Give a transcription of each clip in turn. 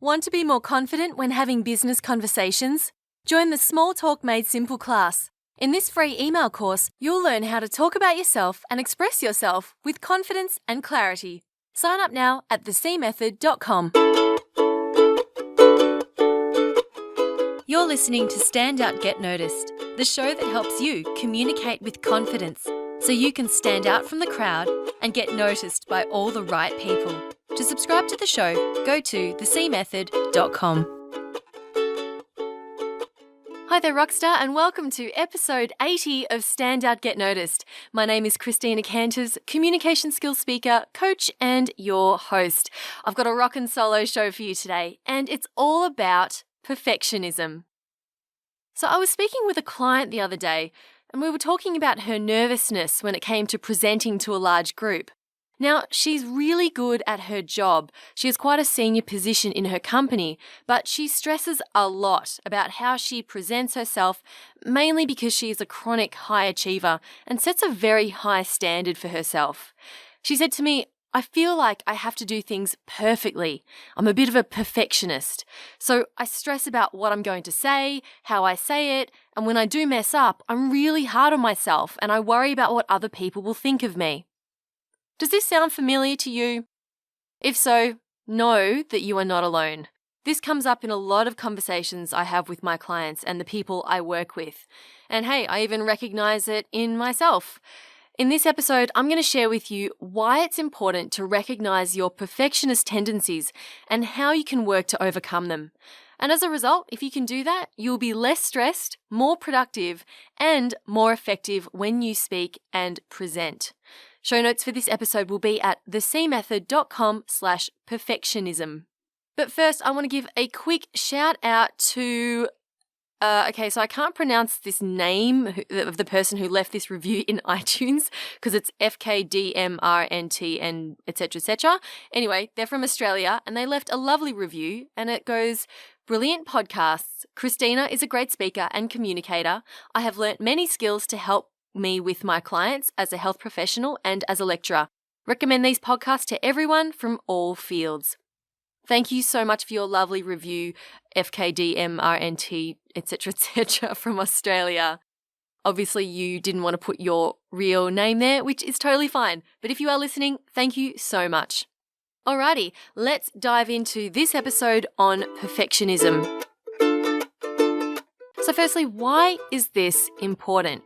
Want to be more confident when having business conversations? Join the Small Talk Made Simple class. In this free email course, you'll learn how to talk about yourself and express yourself with confidence and clarity. Sign up now at thecmethod.com. You're listening to Stand Out Get Noticed, the show that helps you communicate with confidence so you can stand out from the crowd and get noticed by all the right people. To subscribe to the show, go to thecmethod.com. Hi there, Rockstar, and welcome to episode 80 of Stand Out Get Noticed. My name is Christina Canters, communication skills speaker, coach, and your host. I've got a rockin' solo show for you today, and it's all about perfectionism. So I was speaking with a client the other day, and we were talking about her nervousness when it came to presenting to a large group. Now, she's really good at her job. She has quite a senior position in her company, but she stresses a lot about how she presents herself, mainly because she is a chronic high achiever and sets a very high standard for herself. She said to me, I feel like I have to do things perfectly. I'm a bit of a perfectionist. So I stress about what I'm going to say, how I say it, and when I do mess up, I'm really hard on myself and I worry about what other people will think of me. Does this sound familiar to you? If so, know that you are not alone. This comes up in a lot of conversations I have with my clients and the people I work with. And hey, I even recognize it in myself. In this episode, I'm going to share with you why it's important to recognize your perfectionist tendencies and how you can work to overcome them. And as a result, if you can do that, you'll be less stressed, more productive, and more effective when you speak and present. Show notes for this episode will be at thecmethod.com/perfectionism. But first, I want to give a quick shout out to so I can't pronounce this name of the person who left this review in iTunes because it's FKDMRNT and etc. etc. Anyway, they're from Australia and they left a lovely review and it goes, "Brilliant podcasts. Christina is a great speaker and communicator. I have learnt many skills to help me with my clients as a health professional and as a lecturer. Recommend these podcasts to everyone from all fields." Thank you so much for your lovely review, FKDMRNT, etc., etc., from Australia. Obviously, you didn't want to put your real name there, which is totally fine. But if you are listening, thank you so much. Alrighty, let's dive into this episode on perfectionism. So firstly, why is this important?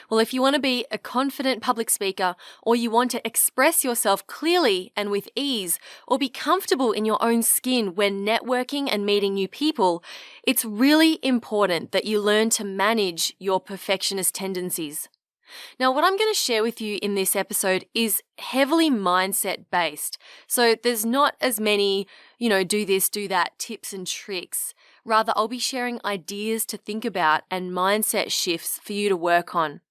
Well, if you want to be a confident public speaker or you want to express yourself clearly and with ease or be comfortable in your own skin when networking and meeting new people, it's really important that you learn to manage your perfectionist tendencies. Now, what I'm going to share with you in this episode is heavily mindset based. So there's not as many, do this, do that tips and tricks. Rather, I'll be sharing ideas to think about and mindset shifts for you to work on.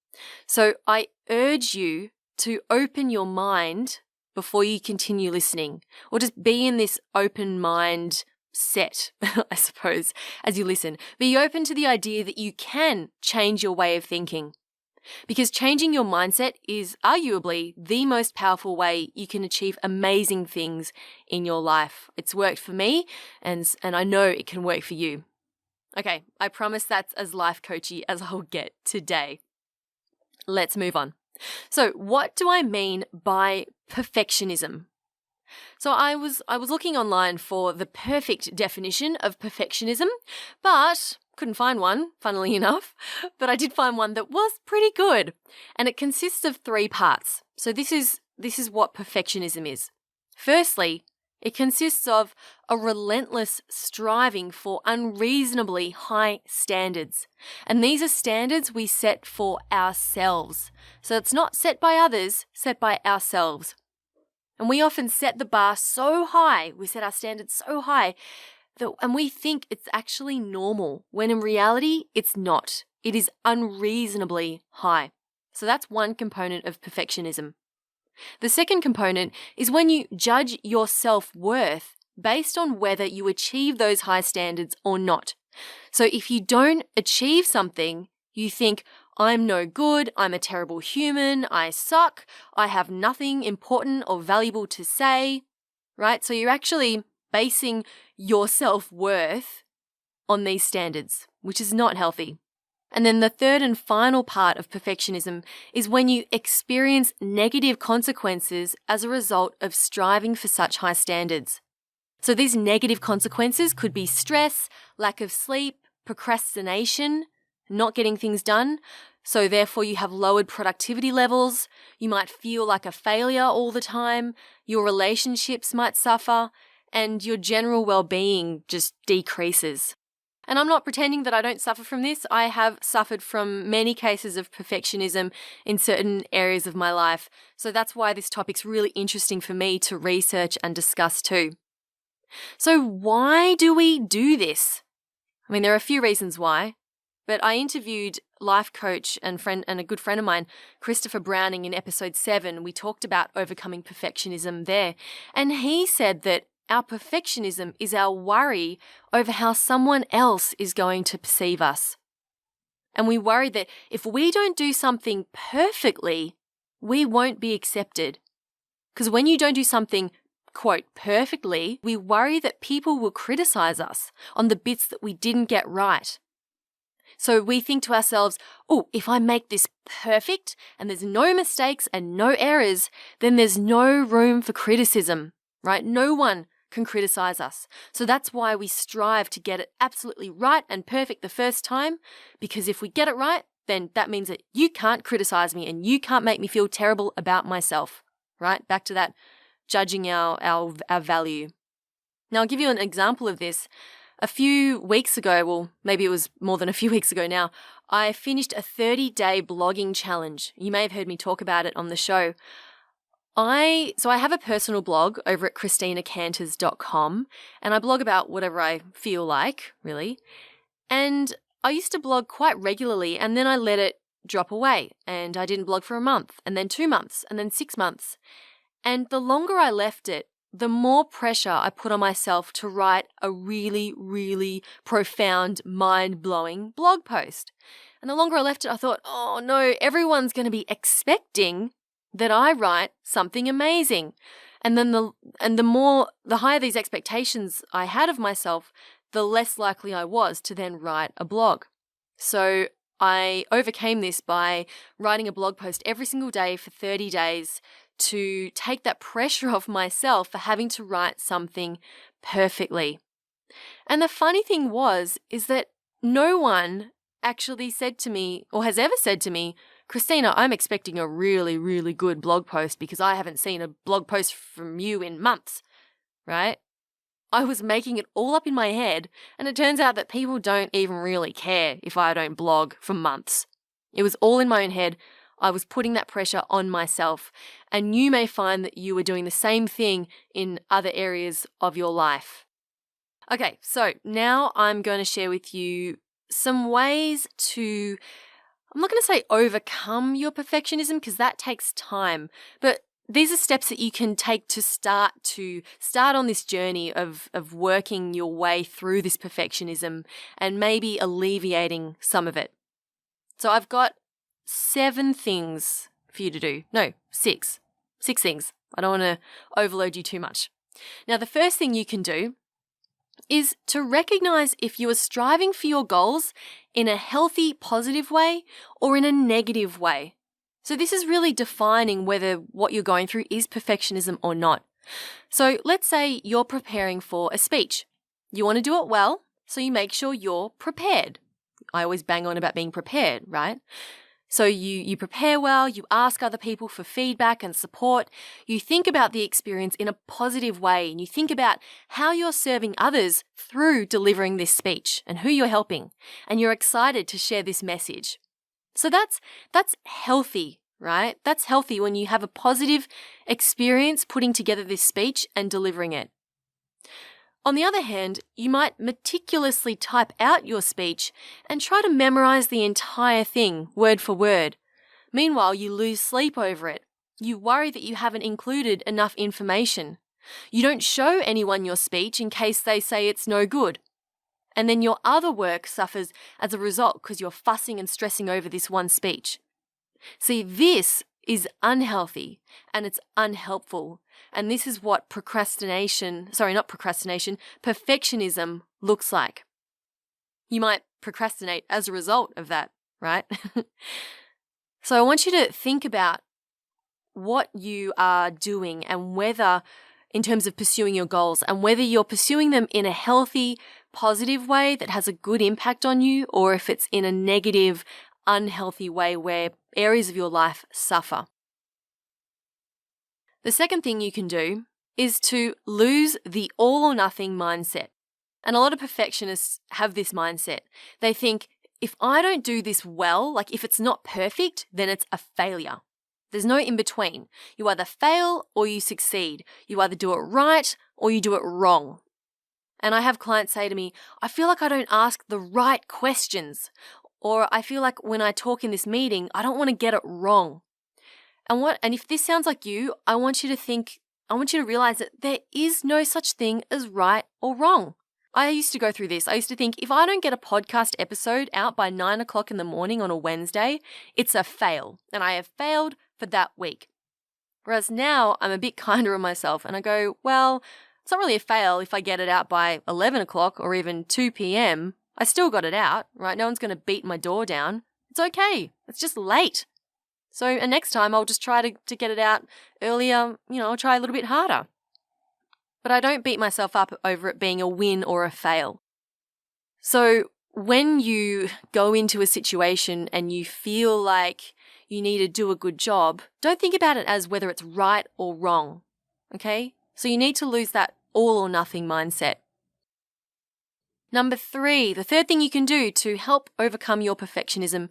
So I urge you to open your mind before you continue listening, or just be in this open mind set, I suppose, as you listen. Be open to the idea that you can change your way of thinking. Because changing your mindset is arguably the most powerful way you can achieve amazing things in your life. It's worked for me, and I know it can work for you. Okay, I promise that's as life coachy as I'll get today. Let's move on. So, what do I mean by perfectionism? So I was looking online for the perfect definition of perfectionism, but couldn't find one, funnily enough, but I did find one that was pretty good. And it consists of 3 parts. So this is what perfectionism is. Firstly, it consists of a relentless striving for unreasonably high standards. And these are standards we set for ourselves. So it's not set by others, set by ourselves. And we often set the bar so high, we set our standards so high, and we think it's actually normal, when in reality, it's not. It is unreasonably high. So that's one component of perfectionism. The second component is when you judge your self-worth based on whether you achieve those high standards or not. So if you don't achieve something, you think, I'm no good, I'm a terrible human, I suck, I have nothing important or valuable to say, right? So you're actually basing your self-worth on these standards, which is not healthy. And then the third and final part of perfectionism is when you experience negative consequences as a result of striving for such high standards. So these negative consequences could be stress, lack of sleep, procrastination, not getting things done. So therefore you have lowered productivity levels. You might feel like a failure all the time. Your relationships might suffer and your general well-being just decreases. And I'm not pretending that I don't suffer from this. I have suffered from many cases of perfectionism in certain areas of my life. So that's why this topic's really interesting for me to research and discuss too. So why do we do this? I mean, there are a few reasons why, but I interviewed life coach and a good friend of mine, Christopher Browning, in episode 7. We talked about overcoming perfectionism there. And he said that our perfectionism is our worry over how someone else is going to perceive us. And we worry that if we don't do something perfectly, we won't be accepted. Because when you don't do something, quote, perfectly, we worry that people will criticize us on the bits that we didn't get right. So we think to ourselves, oh, if I make this perfect and there's no mistakes and no errors, then there's no room for criticism, right? No one can criticize us. So that's why we strive to get it absolutely right and perfect the first time, because if we get it right, then that means that you can't criticize me and you can't make me feel terrible about myself, right? Back to that judging our value. Now, I'll give you an example of this. A few weeks ago, well, maybe it was more than a few weeks ago now, I finished a 30-day blogging challenge. You may have heard me talk about it on the show. I have a personal blog over at ChristinaCanters.com, and I blog about whatever I feel like, really. And I used to blog quite regularly, and then I let it drop away, and I didn't blog for a month, and then 2 months, and then 6 months. And the longer I left it, the more pressure I put on myself to write a really, really profound, mind-blowing blog post. And the longer I left it, I thought, oh no, everyone's going to be expecting that I write something amazing. And then the higher these expectations I had of myself, the less likely I was to then write a blog. So I overcame this by writing a blog post every single day for 30 days to take that pressure off myself for having to write something perfectly. And the funny thing is that no one actually said to me or has ever said to me, Christina, I'm expecting a really, really good blog post because I haven't seen a blog post from you in months, right? I was making it all up in my head, and it turns out that people don't even really care if I don't blog for months. It was all in my own head. I was putting that pressure on myself, and you may find that you are doing the same thing in other areas of your life. Okay, so now I'm going to share with you some ways to, I'm not going to say overcome your perfectionism because that takes time, but these are steps that you can take to start on this journey of working your way through this perfectionism and maybe alleviating some of it. So I've got 7 things for you to do. No, 6. 6 things. I don't want to overload you too much. Now, the first thing you can do is to recognize if you are striving for your goals in a healthy, positive way or in a negative way. So this is really defining whether what you're going through is perfectionism or not. So let's say you're preparing for a speech. You want to do it well, so you make sure you're prepared. I always bang on about being prepared, right? So you prepare well, you ask other people for feedback and support, you think about the experience in a positive way, and you think about how you're serving others through delivering this speech and who you're helping, and you're excited to share this message. So that's healthy, right? That's healthy when you have a positive experience putting together this speech and delivering it. On the other hand, you might meticulously type out your speech and try to memorize the entire thing, word for word. Meanwhile, you lose sleep over it. You worry that you haven't included enough information. You don't show anyone your speech in case they say it's no good. And then your other work suffers as a result because you're fussing and stressing over this one speech. See, this is unhealthy and it's unhelpful. And this is what perfectionism looks like. You might procrastinate as a result of that, right? So I want you to think about what you are doing and whether, in terms of pursuing your goals, and whether you're pursuing them in a healthy, positive way that has a good impact on you, or if it's in a negative, unhealthy way where areas of your life suffer. The second thing you can do is to lose the all or nothing mindset. And a lot of perfectionists have this mindset. They think, if I don't do this well, like if it's not perfect, then it's a failure. There's no in between. You either fail or you succeed. You either do it right or you do it wrong. And I have clients say to me, I feel like I don't ask the right questions, or I feel like when I talk in this meeting, I don't want to get it wrong. And if this sounds like you, I want you to realize that there is no such thing as right or wrong. I used to go through this. I used to think, if I don't get a podcast episode out by 9 o'clock in the morning on a Wednesday, it's a fail. And I have failed for that week. Whereas now I'm a bit kinder on myself and I go, well, it's not really a fail if I get it out by 11 o'clock or even 2 p.m. I still got it out, right? No one's going to beat my door down. It's okay. It's just late. So and next time I'll just try to get it out earlier. I'll try a little bit harder. But I don't beat myself up over it being a win or a fail. So when you go into a situation and you feel like you need to do a good job, don't think about it as whether it's right or wrong, okay? So you need to lose that all or nothing mindset. Number 3, the third thing you can do to help overcome your perfectionism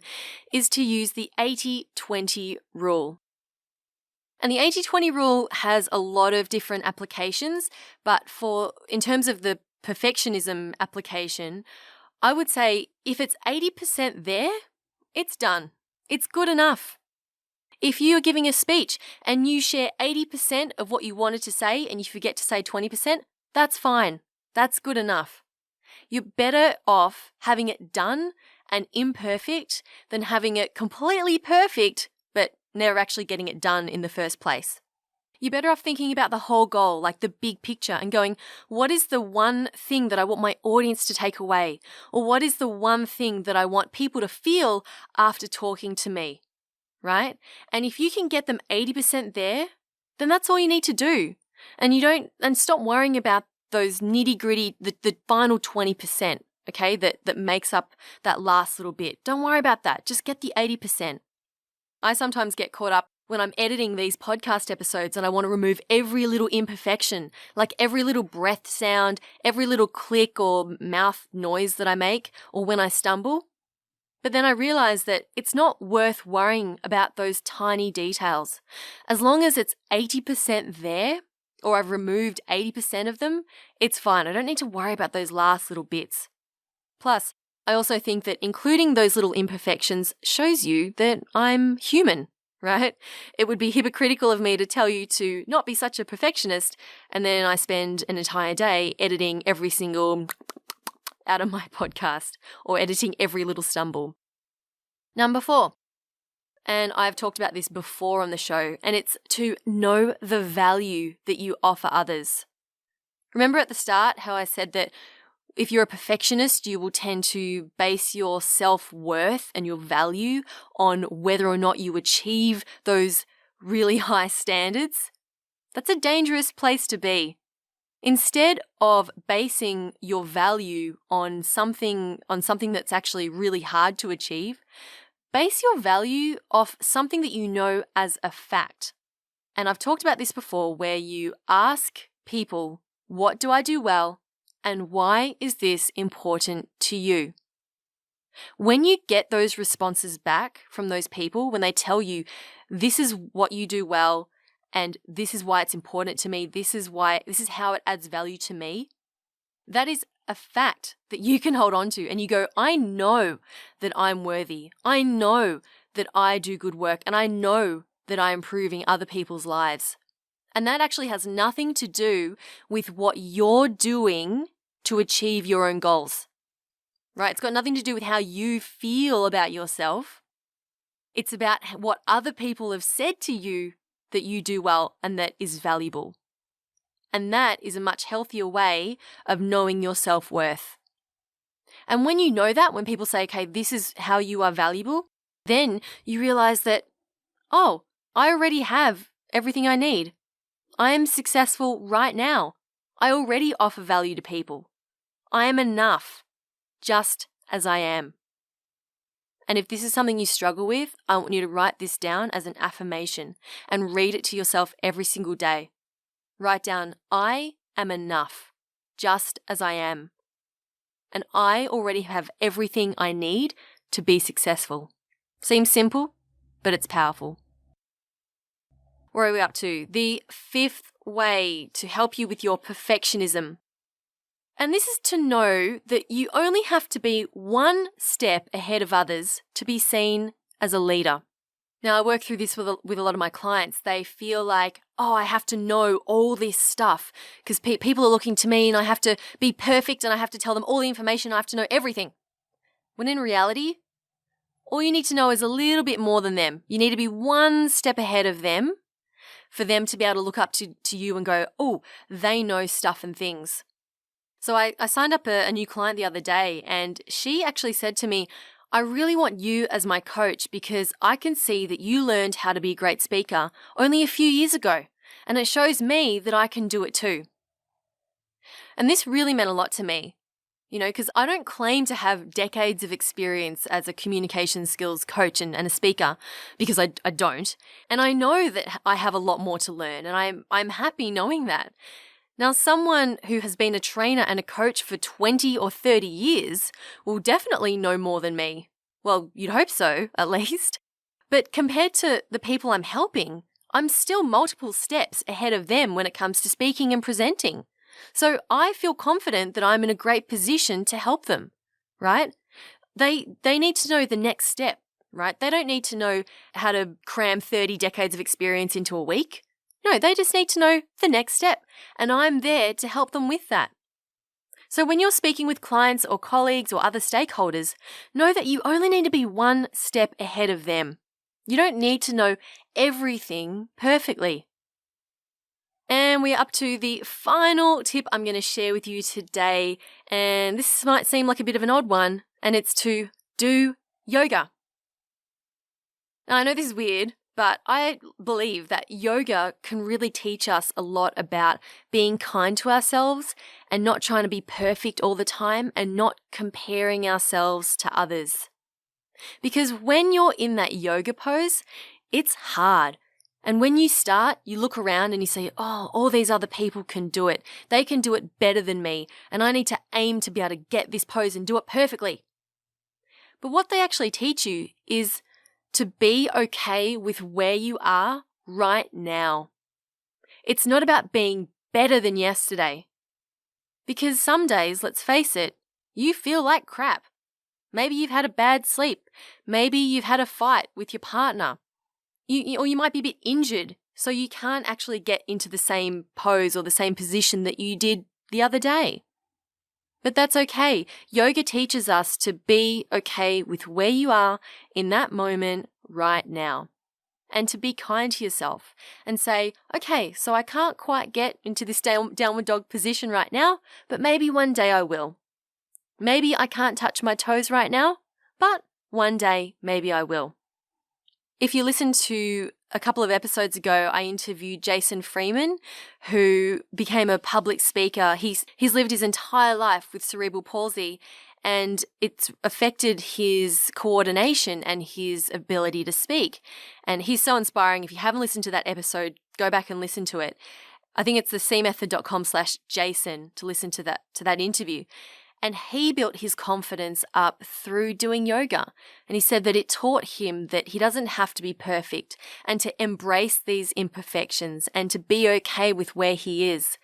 is to use the 80-20 rule. And the 80-20 rule has a lot of different applications, but in terms of the perfectionism application, I would say if it's 80% there, it's done. It's good enough. If you are giving a speech and you share 80% of what you wanted to say and you forget to say 20%, that's fine. That's good enough. You're better off having it done and imperfect than having it completely perfect but never actually getting it done in the first place. You're better off thinking about the whole goal, like the big picture, and going, what is the one thing that I want my audience to take away? Or what is the one thing that I want people to feel after talking to me, right? And if you can get them 80% there, then that's all you need to do. And stop worrying about those nitty-gritty, the final 20%, okay, that makes up that last little bit. Don't worry about that. Just get the 80%. I sometimes get caught up when I'm editing these podcast episodes and I want to remove every little imperfection, like every little breath sound, every little click or mouth noise that I make, or when I stumble. But then I realize that it's not worth worrying about those tiny details. As long as it's 80% there, or I've removed 80% of them, it's fine. I don't need to worry about those last little bits. Plus, I also think that including those little imperfections shows you that I'm human, right? It would be hypocritical of me to tell you to not be such a perfectionist, and then I spend an entire day editing every single out of my podcast or editing every little stumble. Number 4, and I've talked about this before on the show, and it's to know the value that you offer others. Remember at the start how I said that if you're a perfectionist, you will tend to base your self-worth and your value on whether or not you achieve those really high standards? That's a dangerous place to be. Instead of basing your value on something that's actually really hard to achieve, base your value off something that you know as a fact. And I've talked about this before, where you ask people, what do I do well? And why is this important to you? When you get those responses back from those people, when they tell you, this is what you do well, and this is why it's important to me, this is how it adds value to me, that is a fact that you can hold on to. And you go, I know that I'm worthy. I know that I do good work, and I know that I'm improving other people's lives. And that actually has nothing to do with what you're doing to achieve your own goals, right? It's got nothing to do with how you feel about yourself. It's about what other people have said to you that you do well and that is valuable. And that is a much healthier way of knowing your self-worth. And when you know that, when people say, okay, this is how you are valuable, then you realize that, oh, I already have everything I need. I am successful right now. I already offer value to people. I am enough, just as I am. And if this is something you struggle with, I want you to write this down as an affirmation and read it to yourself every single day. Write down, I am enough, just as I am. And I already have everything I need to be successful. Seems simple, but it's powerful. Where are we up to? The 5th way to help you with your perfectionism. And this is to know that you only have to be one step ahead of others to be seen as a leader. Now, I work through this with a lot of my clients. They feel like, oh, I have to know all this stuff because people are looking to me and I have to be perfect and I have to tell them all the information. I have to know everything. When in reality, all you need to know is a little bit more than them. You need to be one step ahead of them for them to be able to look up to you and go, oh, they know stuff and things. So I signed up a new client the other day, and she actually said to me, I really want you as my coach because I can see that you learned how to be a great speaker only a few years ago, and it shows me that I can do it too. And this really meant a lot to me, because I don't claim to have decades of experience as a communication skills coach and a speaker, because I don't. And I know that I have a lot more to learn, and I'm happy knowing that. Now, someone who has been a trainer and a coach for 20 or 30 years will definitely know more than me. Well, you'd hope so, at least. But compared to the people I'm helping, I'm still multiple steps ahead of them when it comes to speaking and presenting. So I feel confident that I'm in a great position to help them, right? They need to know the next step, right? They don't need to know how to cram 30 decades of experience into a week. No, they just need to know the next step, and I'm there to help them with that. So when you're speaking with clients or colleagues or other stakeholders, know that you only need to be one step ahead of them. You don't need to know everything perfectly. And we're up to the final tip I'm going to share with you today, and this might seem like a bit of an odd one, and it's to do yoga. Now, I know this is weird, but I believe that yoga can really teach us a lot about being kind to ourselves and not trying to be perfect all the time and not comparing ourselves to others. Because when you're in that yoga pose, it's hard. And when you start, you look around and you say, oh, all these other people can do it. They can do it better than me. And I need to aim to be able to get this pose and do it perfectly. But what they actually teach you is to be okay with where you are right now. It's not about being better than yesterday. Because some days, let's face it, you feel like crap. Maybe you've had a bad sleep. Maybe you've had a fight with your partner. Or you might be a bit injured, so you can't actually get into the same pose or the same position that you did the other day. But that's okay. Yoga teaches us to be okay with where you are in that moment right now. And to be kind to yourself and say, okay, so I can't quite get into this downward dog position right now, but maybe one day I will. Maybe I can't touch my toes right now, but one day maybe I will. If you listened to a couple of episodes ago, I interviewed Jason Freeman, who became a public speaker. He's lived his entire life with cerebral palsy, and it's affected his coordination and his ability to speak. And he's so inspiring. If you haven't listened to that episode, go back and listen to it. I think it's the cmethod.com/Jason to listen to that interview. And he built his confidence up through doing yoga. And he said that it taught him that he doesn't have to be perfect and to embrace these imperfections and to be okay with where he is.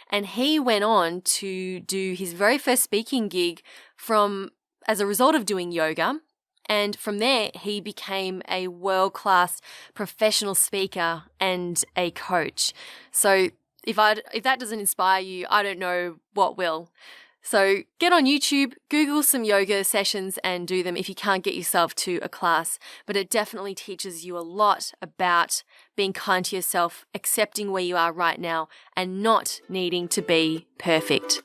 And he went on to do his very first speaking gig as a result of doing yoga. And from there, he became a world-class professional speaker and a coach. So if that doesn't inspire you, I don't know what will. So get on YouTube, Google some yoga sessions and do them if you can't get yourself to a class. But it definitely teaches you a lot about being kind to yourself, accepting where you are right now, and not needing to be perfect.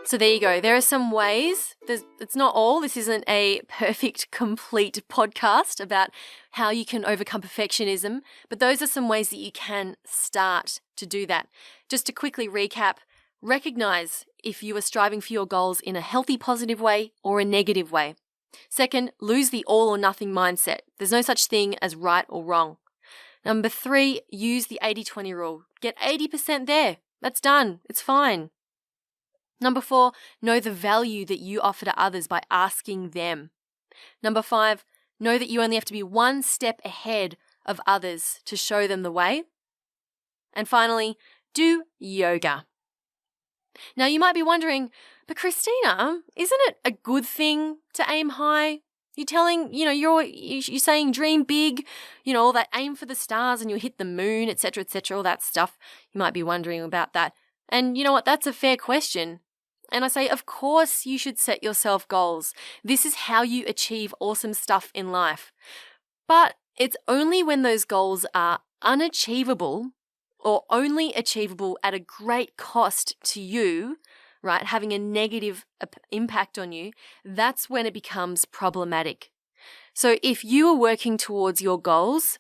So there you go. There are some ways. It's not all. This isn't a perfect, complete podcast about how you can overcome perfectionism, but those are some ways that you can start to do that. Just to quickly recap, recognize if you are striving for your goals in a healthy, positive way or a negative way. Second, lose the all or nothing mindset. There's no such thing as right or wrong. Number 3, use the 80-20 rule. Get 80% there. That's done. It's fine. Number 4, know the value that you offer to others by asking them. Number 5, know that you only have to be one step ahead of others to show them the way. And finally, do yoga. Now you might be wondering, but Christina, isn't it a good thing to aim high? You're telling, you're saying dream big, all that aim for the stars and you'll hit the moon, etc., all that stuff. You might be wondering about that. And you know what? That's a fair question. And I say, of course you should set yourself goals. This is how you achieve awesome stuff in life. But it's only when those goals are unachievable or only achievable at a great cost to you, right, having a negative impact on you, that's when it becomes problematic. So if you are working towards your goals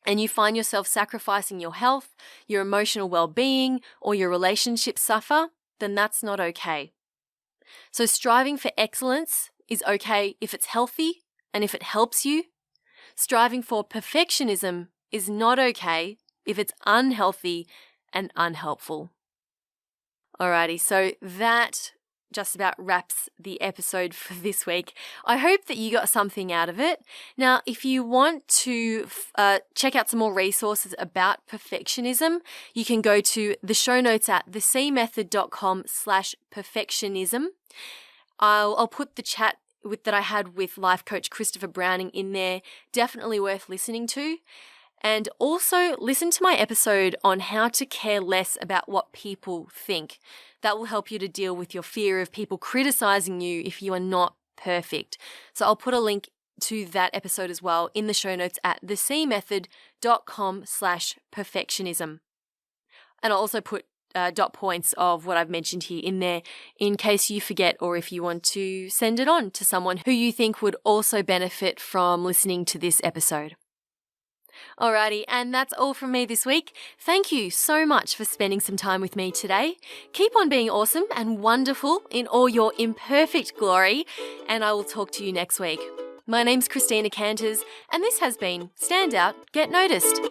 and you find yourself sacrificing your health, your emotional well-being, or your relationships suffer, then that's not okay. So striving for excellence is okay if it's healthy and if it helps you. Striving for perfectionism is not okay if it's unhealthy and unhelpful. Alrighty, so that just about wraps the episode for this week. I hope that you got something out of it. Now, if you want to check out some more resources about perfectionism, you can go to the show notes at thecmethod.com/perfectionism. I'll put the chat that I had with life coach Christopher Browning in there. Definitely worth listening to. And also listen to my episode on how to care less about what people think. That will help you to deal with your fear of people criticizing you if you are not perfect. So I'll put a link to that episode as well in the show notes at thecmethod.com/perfectionism. And I'll also put dot points of what I've mentioned here in there in case you forget or if you want to send it on to someone who you think would also benefit from listening to this episode. Alrighty, and that's all from me this week. Thank you so much for spending some time with me today. Keep on being awesome and wonderful in all your imperfect glory, and I will talk to you next week. My name's Christina Canters, and this has been Stand Out, Get Noticed.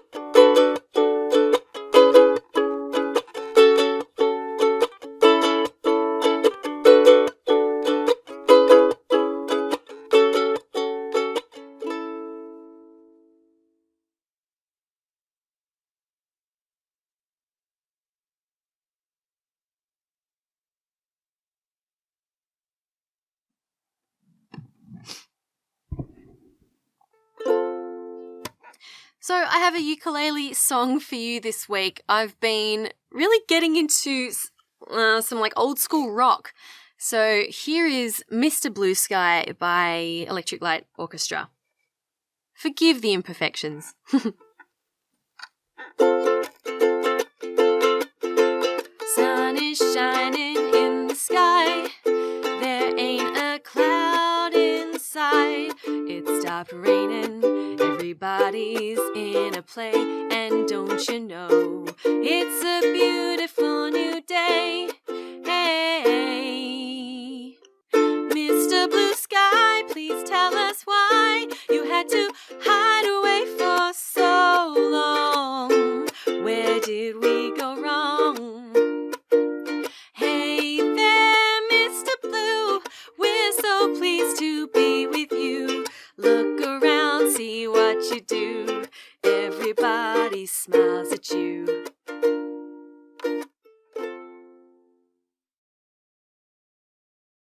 So I have a ukulele song for you this week. I've been really getting into some old school rock. So here is Mr. Blue Sky by Electric Light Orchestra. Forgive the imperfections. Sun is shining in the sky. There ain't a cloud inside. It stopped raining. Everybody's in a play, and don't you know, it's a beautiful new day. Hey, Mr. Blue Sky, please tell us why you had to hide away for so long. Where did we go wrong? Hey there, Mr. Blue, we're so pleased to be with you. Look around, see what you do. Everybody smiles at you.